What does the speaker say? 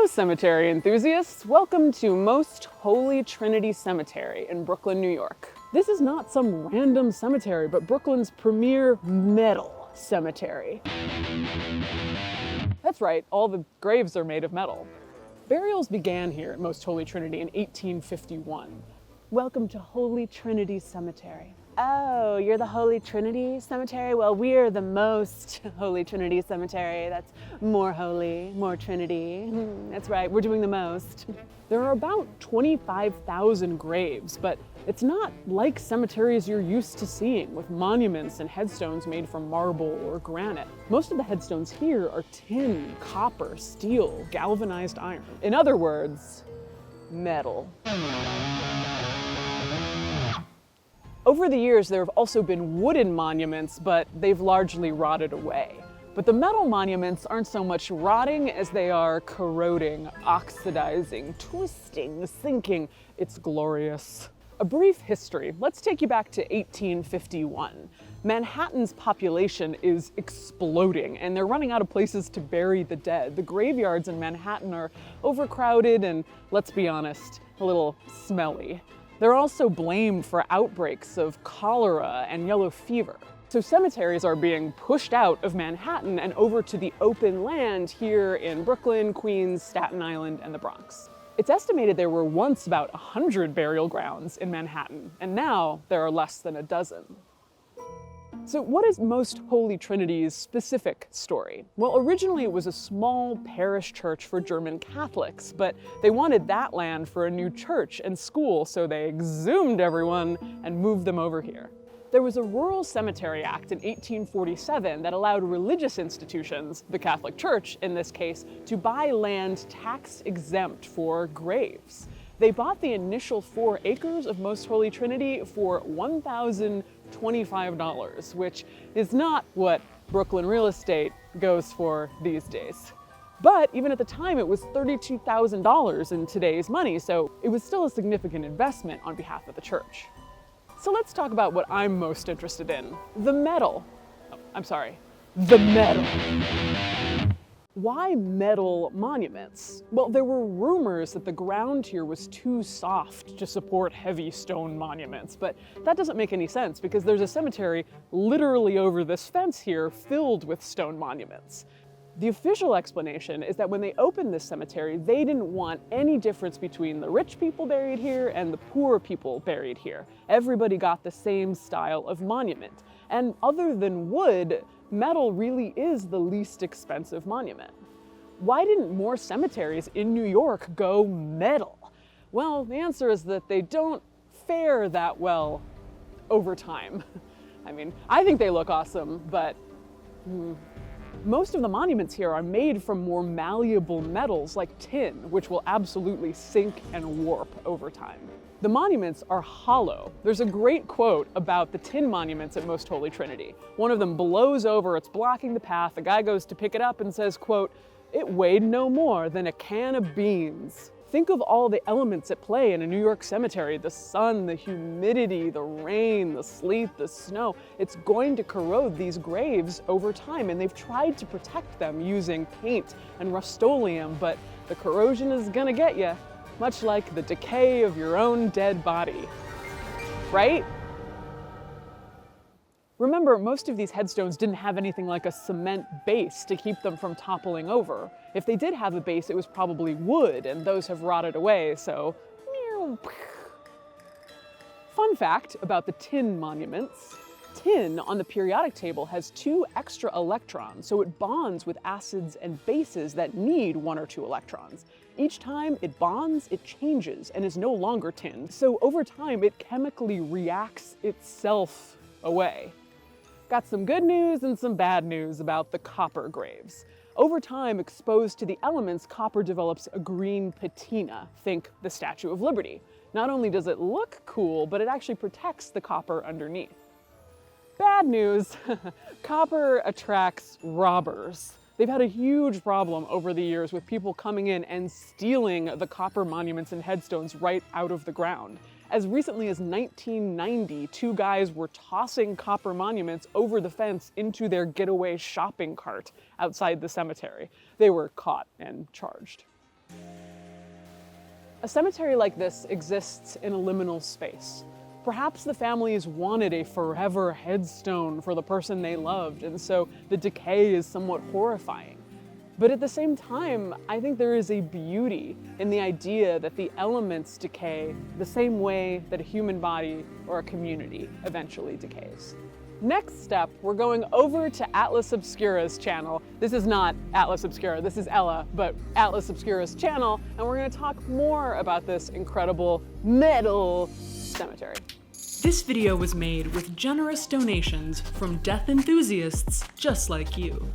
Hello, cemetery enthusiasts. Welcome to Most Holy Trinity Cemetery in Brooklyn, New York. This is not some random cemetery, but Brooklyn's premier metal cemetery. That's right, all the graves are made of metal. Burials began here at Most Holy Trinity in 1851. Welcome to Holy Trinity Cemetery. Oh, you're the Holy Trinity Cemetery? Well, we're the Most Holy Trinity Cemetery. That's more holy, more Trinity. That's right, we're doing the most. There are about 25,000 graves, but it's not like cemeteries you're used to seeing, with monuments and headstones made from marble or granite. Most of the headstones here are tin, copper, steel, galvanized iron. In other words, metal. Over the years, there have also been wooden monuments, but they've largely rotted away. But the metal monuments aren't so much rotting as they are corroding, oxidizing, twisting, sinking. It's glorious. A brief history. Let's take you back to 1851. Manhattan's population is exploding, and they're running out of places to bury the dead. The graveyards in Manhattan are overcrowded and, let's be honest, a little smelly. They're also blamed for outbreaks of cholera and yellow fever. So cemeteries are being pushed out of Manhattan and over to the open land here in Brooklyn, Queens, Staten Island, and the Bronx. It's estimated there were once about 100 burial grounds in Manhattan, and now there are less than a dozen. So what is Most Holy Trinity's specific story? Well, originally it was a small parish church for German Catholics, but they wanted that land for a new church and school, so they exhumed everyone and moved them over here. There was a Rural Cemetery Act in 1847 that allowed religious institutions, the Catholic Church in this case, to buy land tax-exempt for graves. They bought the initial 4 acres of Most Holy Trinity for $1,025, which is not what Brooklyn real estate goes for these days. But even at the time, it was $32,000 in today's money, so it was still a significant investment on behalf of the church. So let's talk about what I'm most interested in, the metal. The metal. Why metal monuments? Well, there were rumors that the ground here was too soft to support heavy stone monuments, but that doesn't make any sense because there's a cemetery literally over this fence here filled with stone monuments. The official explanation is that when they opened this cemetery, they didn't want any difference between the rich people buried here and the poor people buried here. Everybody got the same style of monument. And other than wood, metal really is the least expensive monument. Why didn't more cemeteries in New York go metal? Well, the answer is that they don't fare that well over time. I mean, I think they look awesome, but most of the monuments here are made from more malleable metals like tin, which will absolutely sink and warp over time. The monuments are hollow. There's a great quote about the tin monuments at Most Holy Trinity. One of them blows over, it's blocking the path. The guy goes to pick it up and says, quote, "It weighed no more than a can of beans." Think of all the elements at play in a New York cemetery: the sun, the humidity, the rain, the sleet, the snow. It's going to corrode these graves over time, and they've tried to protect them using paint and Rust-Oleum, but the corrosion is gonna get you. Much like the decay of your own dead body, right? Remember, most of these headstones didn't have anything like a cement base to keep them from toppling over. If they did have a base, it was probably wood, and those have rotted away, so. Fun fact about the tin monuments. Tin on the periodic table has 2 extra electrons, so it bonds with acids and bases that need 1 or 2 electrons. Each time it bonds, it changes and is no longer tin. So over time, it chemically reacts itself away. Got some good news and some bad news about the copper graves. Over time, exposed to the elements, copper develops a green patina. Think the Statue of Liberty. Not only does it look cool, but it actually protects the copper underneath. Bad news, copper attracts robbers. They've had a huge problem over the years with people coming in and stealing the copper monuments and headstones right out of the ground. As recently as 1990, 2 guys were tossing copper monuments over the fence into their getaway shopping cart outside the cemetery. They were caught and charged. A cemetery like this exists in a liminal space. Perhaps the families wanted a forever headstone for the person they loved, and so the decay is somewhat horrifying. But at the same time, I think there is a beauty in the idea that the elements decay the same way that a human body or a community eventually decays. Next step, we're going over to Atlas Obscura's channel. This is not Atlas Obscura, this is Ella, but Atlas Obscura's channel, and we're gonna talk more about this incredible metal cemetery. This video was made with generous donations from death enthusiasts just like you.